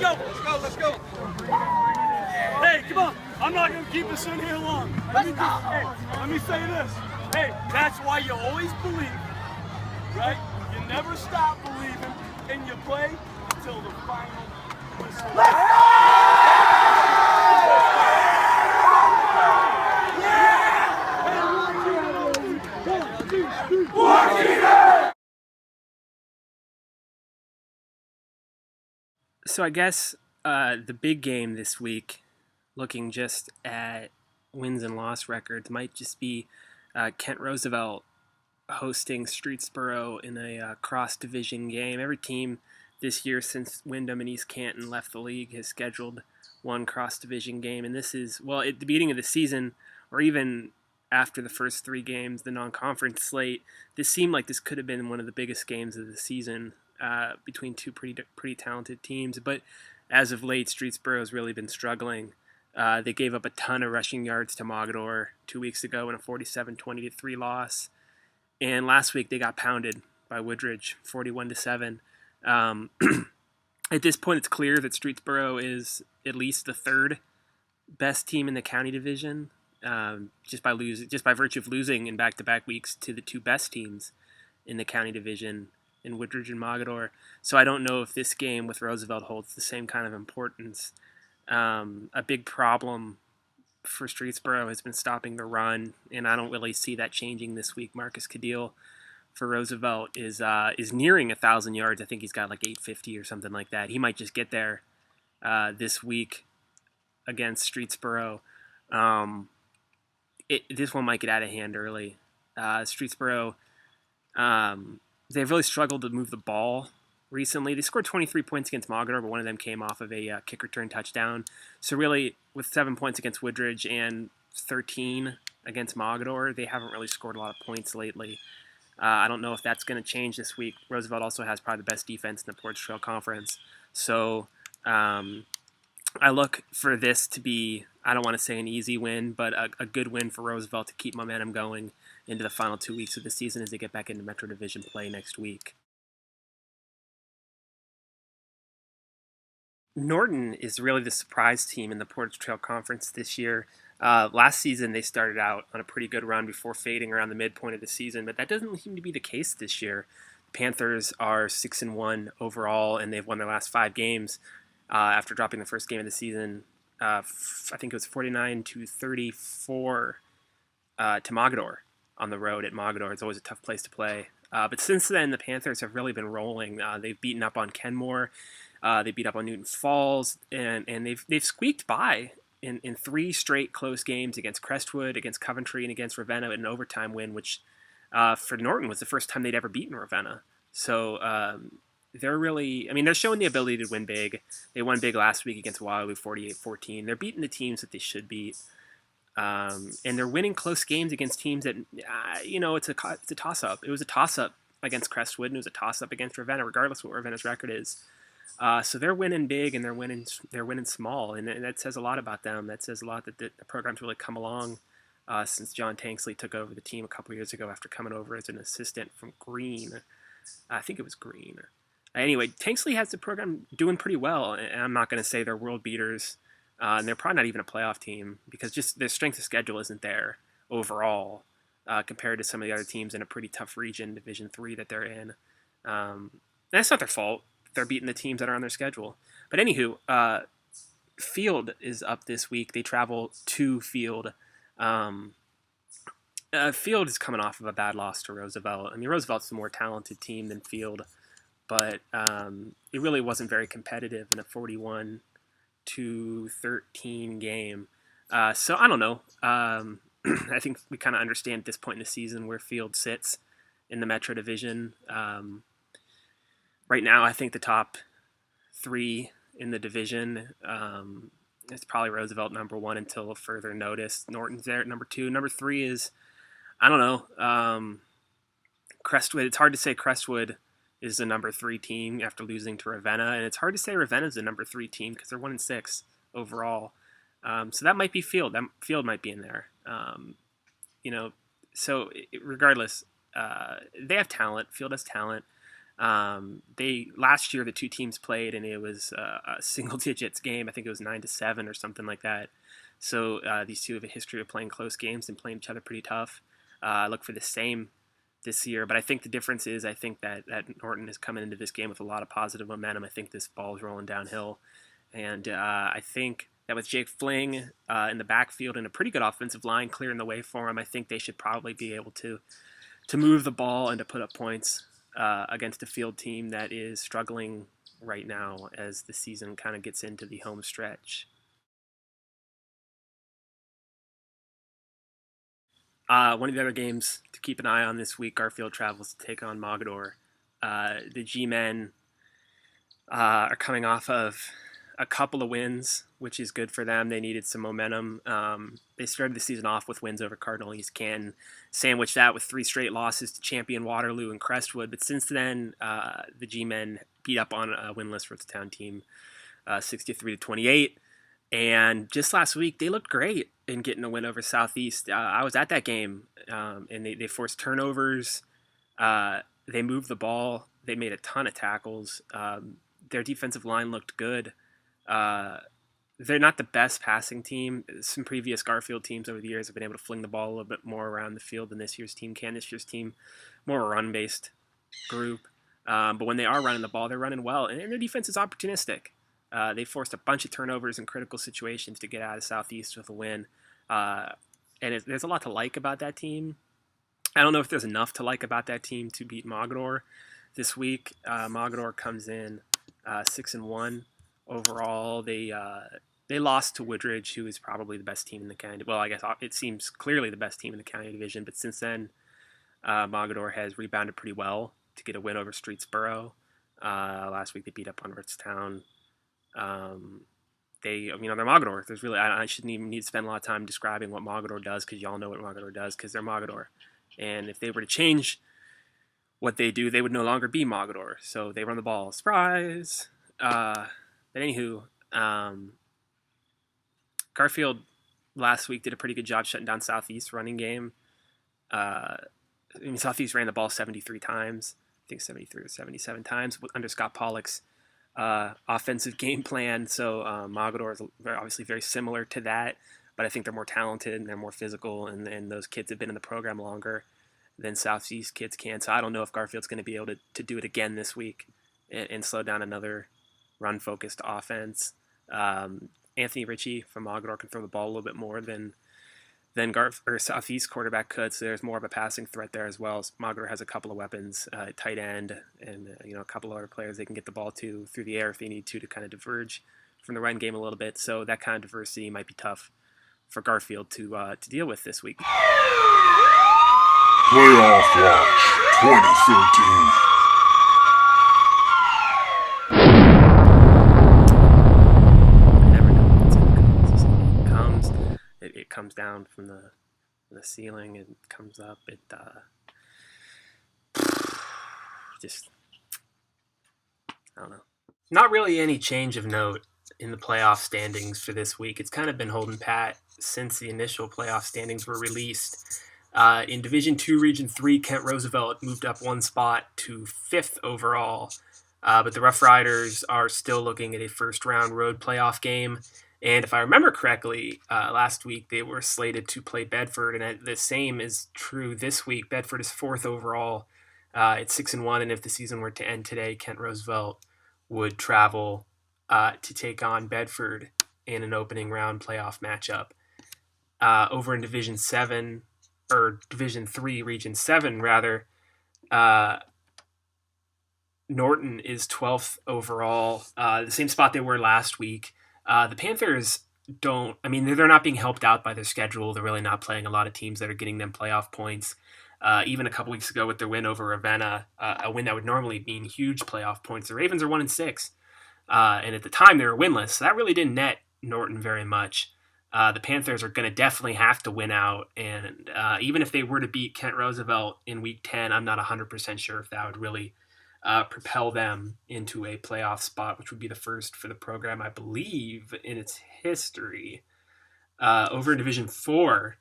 go. Let's go. Hey, come on. I'm not going to keep us in here long. Let me say this. Hey, that's why you always believe, right? You never stop believing, and you play until the final whistle. Let's go! So I guess the big game this week, looking just at wins and loss records, might just be Kent Roosevelt hosting Streetsboro in a cross-division game. Every team this year since Windham and East Canton left the league has scheduled one cross-division game, and this is, well, at the beginning of the season, or even after the first three games, the non-conference slate, this seemed like this could have been one of the biggest games of the season between two pretty talented teams. But as of late, Streetsboro has really been struggling. They gave up a ton of rushing yards to Mogadore 2 weeks ago in a 47-20-3 loss. And last week they got pounded by Woodridge 41-7. At this point, it's clear that Streetsboro is at least the third best team in the county division, just by virtue of losing in back-to-back weeks to the two best teams in the county division, in Woodridge and Mogadore. So I don't know if this game with Roosevelt holds the same kind of importance. A big problem for Streetsboro has been stopping the run, and I don't really see that changing this week. Marcus Cadile for Roosevelt is nearing 1,000 yards. I think he's got like 850 or something like that. He might just get there this week against Streetsboro. This one might get out of hand early. Streetsboro, they've really struggled to move the ball recently. They scored 23 points against Mogadore, but one of them came off of a kick return touchdown. So really, with 7 points against Woodridge and 13 against Mogadore, they haven't really scored a lot of points lately. I don't know if that's going to change this week. Roosevelt also has probably the best defense in the Portage Trail Conference. So I look for this to be, I don't want to say an easy win, but a good win for Roosevelt to keep momentum going into the final 2 weeks of the season as they get back into Metro Division play next week. Norton is really the surprise team in the Portage Trail Conference this year. Last season, they started out on a pretty good run before fading around the midpoint of the season, but that doesn't seem to be the case this year. The Panthers are 6-1 overall, and they've won their last 5 games after dropping the first game of the season. I think it was 49-34 to Mogadore on the road at Mogadore. It's always a tough place to play. But since then, the Panthers have really been rolling. They've beaten up on Kenmore. They beat up on Newton Falls, and they've squeaked by in 3 straight close games against Crestwood, against Coventry, and against Ravenna in an overtime win, which for Norton was the first time they'd ever beaten Ravenna. So they're really, they're showing the ability to win big. They won big last week against Waterloo 48-14. They're beating the teams that they should beat. And they're winning close games against teams that, it's a toss-up. It was a toss-up against Crestwood, and it was a toss-up against Ravenna, regardless of what Ravenna's record is. So they're winning big, and they're winning small, and that says a lot about them. That says a lot that the program's really come along since John Tanksley took over the team a couple years ago after coming over as an assistant from Green. I think it was Green. Anyway, Tanksley has the program doing pretty well, and I'm not going to say they're world beaters, and they're probably not even a playoff team because just their strength of schedule isn't there overall compared to some of the other teams in a pretty tough region, Division III, that they're in. That's not their fault. They're beating the teams that are on their schedule. But anywho, Field is up this week. They travel to Field. Field is coming off of a bad loss to Roosevelt. Roosevelt's the more talented team than Field, but it really wasn't very competitive in a 41-13 game. So I don't know. I think we kind of understand at this point in the season where Field sits in the Metro Division. Right now, I think the top 3 in the division, it's probably Roosevelt number 1 until further notice. Norton's there at number 2. Number 3 is, I don't know, Crestwood. It's hard to say Crestwood is the number 3 team after losing to Ravenna, and it's hard to say Ravenna's the number 3 team because they're 1-6 overall. So that might be Field. That Field might be in there. Regardless, they have talent. Field has talent. They last year the two teams played and it was a single digits game. I think it was 9-7 or something like that. So these two have a history of playing close games and playing each other pretty tough. I look for the same this year, but I think the difference is I think that Norton is coming into this game with a lot of positive momentum. I think this ball is rolling downhill, and I think that with Jake Fling in the backfield and a pretty good offensive line clearing the way for him, I think they should probably be able to move the ball and to put up points against a field team that is struggling right now as the season kind of gets into the home stretch. One of the other games to keep an eye on this week, Garfield travels to take on Mogadore. The G-Men are coming off of a couple of wins, which is good for them. They needed some momentum. They started the season off with wins over Cardinal East Canton, sandwiched that with 3 straight losses to champion Waterloo and Crestwood. But since then, the G-Men beat up on a winless Roosevelt team, 63-28. And just last week, they looked great in getting a win over Southeast. I was at that game, and they forced turnovers. They moved the ball. They made a ton of tackles. Their defensive line looked good. They're not the best passing team. Some previous Garfield teams over the years have been able to fling the ball a little bit more around the field than this year's team can. This year's team, more a run-based group. But when they are running the ball, they're running well. And their defense is opportunistic. They forced a bunch of turnovers in critical situations to get out of Southeast with a win. There's a lot to like about that team. I don't know if there's enough to like about that team to beat Mogadore this week. Mogadore comes in 6-1 overall. They lost to Woodridge, who is probably the best team in the county. Well, I guess it seems clearly the best team in the county division. But since then, Mogadore has rebounded pretty well to get a win over Streetsboro. Last week they beat up on Ritztown. They're Mogadore. There's really I shouldn't even need to spend a lot of time describing what Mogadore does because y'all know what Mogadore does because they're Mogadore. And if they were to change what they do, they would no longer be Mogadore. So they run the ball. Surprise! But anywho, Garfield last week did a pretty good job shutting down Southeast running game. Southeast ran the ball 73 times. I think 73 or 77 times under Scott Pollock's offensive game plan. So Mogadore is obviously very similar to that, but I think they're more talented and they're more physical, and those kids have been in the program longer than Southeast kids can. So I don't know if Garfield's going to be able to do it again this week and slow down another run-focused offense. Anthony Ritchie from Mogadore can throw the ball a little bit more than Southeast quarterback could, so there's more of a passing threat there as well. Mogadore has a couple of weapons, tight end, and a couple of other players they can get the ball to through the air if they need to kind of diverge from the run game a little bit. So that kind of diversity might be tough for Garfield to deal with this week. Playoff Watch 2013. It comes down from the ceiling and comes up. It just, I don't know. Not really any change of note in the playoff standings for this week. It's kind of been holding pat since the initial playoff standings were released. In Division 2, Region 3, Kent Roosevelt moved up one spot to 5th overall. But the Rough Riders are still looking at a first-round road playoff game. And if I remember correctly, last week they were slated to play Bedford, and the same is true this week. Bedford is 4th overall at 6-1, and if the season were to end today, Kent Roosevelt would travel to take on Bedford in an opening round playoff matchup. Over in Division 7, or Division 3, Region 7 rather, Norton is 12th overall, the same spot they were last week. The Panthers they're not being helped out by their schedule. They're really not playing a lot of teams that are getting them playoff points. Even a couple weeks ago with their win over Ravenna, a win that would normally mean huge playoff points, the Ravens are 1-6. And at the time they were winless, so that really didn't net Norton very much. The Panthers are going to definitely have to win out, and even if they were to beat Kent Roosevelt in Week 10, I'm not 100% sure if that would really propel them into a playoff spot, which would be the first for the program, I believe, in its history. Over in Division 4,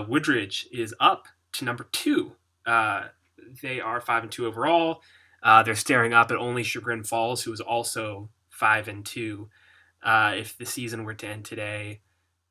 Woodridge is up to number 2. They are 5-2 overall. They're staring up at only Chagrin Falls, who is also 5-2. If the season were to end today,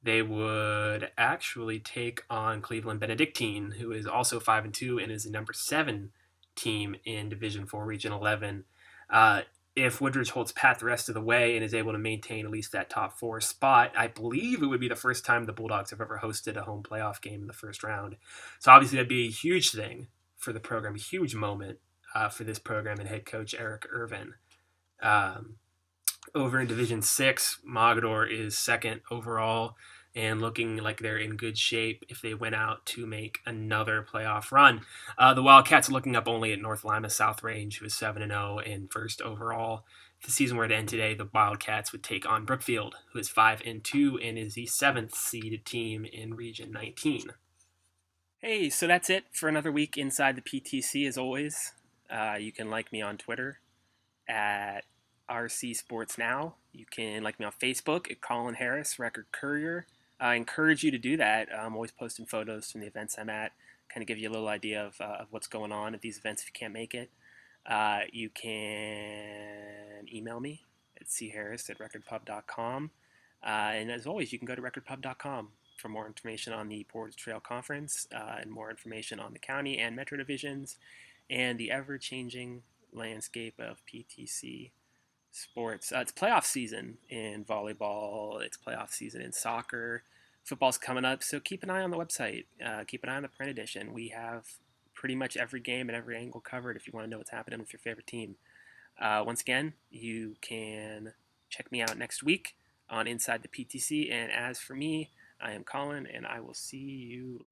they would actually take on Cleveland Benedictine, who is also 5-2 and is the number 7 team in Division 4, Region 11. If Woodridge holds pat the rest of the way and is able to maintain at least that top 4 spot, I believe it would be the first time the Bulldogs have ever hosted a home playoff game in the first round. So obviously that'd be a huge thing for the program, a huge moment for this program and head coach Eric Irvin. Over in Division 6, Mogadore is second overall and looking like they're in good shape if they went out to make another playoff run. The Wildcats are looking up only at North Lima South Range, who is 7-0 and first overall. If the season were to end today, the Wildcats would take on Brookfield, who is 5-2 and is the 7th seeded team in Region 19. Hey, so that's it for another week inside the PTC. As always, you can like me on Twitter at RC Sports Now. You can like me on Facebook at Colin Harris, Record-Courier. I encourage you to do that. I'm always posting photos from the events I'm at, kind of give you a little idea of what's going on at these events if you can't make it. You can email me at charris@recordpub.com. And as always, you can go to recordpub.com for more information on the Portage Trail Conference and more information on the county and metro divisions and the ever-changing landscape of PTC sports. It's playoff season in volleyball. It's playoff season in soccer. Football's coming up, so keep an eye on the website. Keep an eye on the print edition. We have pretty much every game and every angle covered if you want to know what's happening with your favorite team. Once again, you can check me out next week on Inside the PTC. And as for me, I am Colin, and I will see you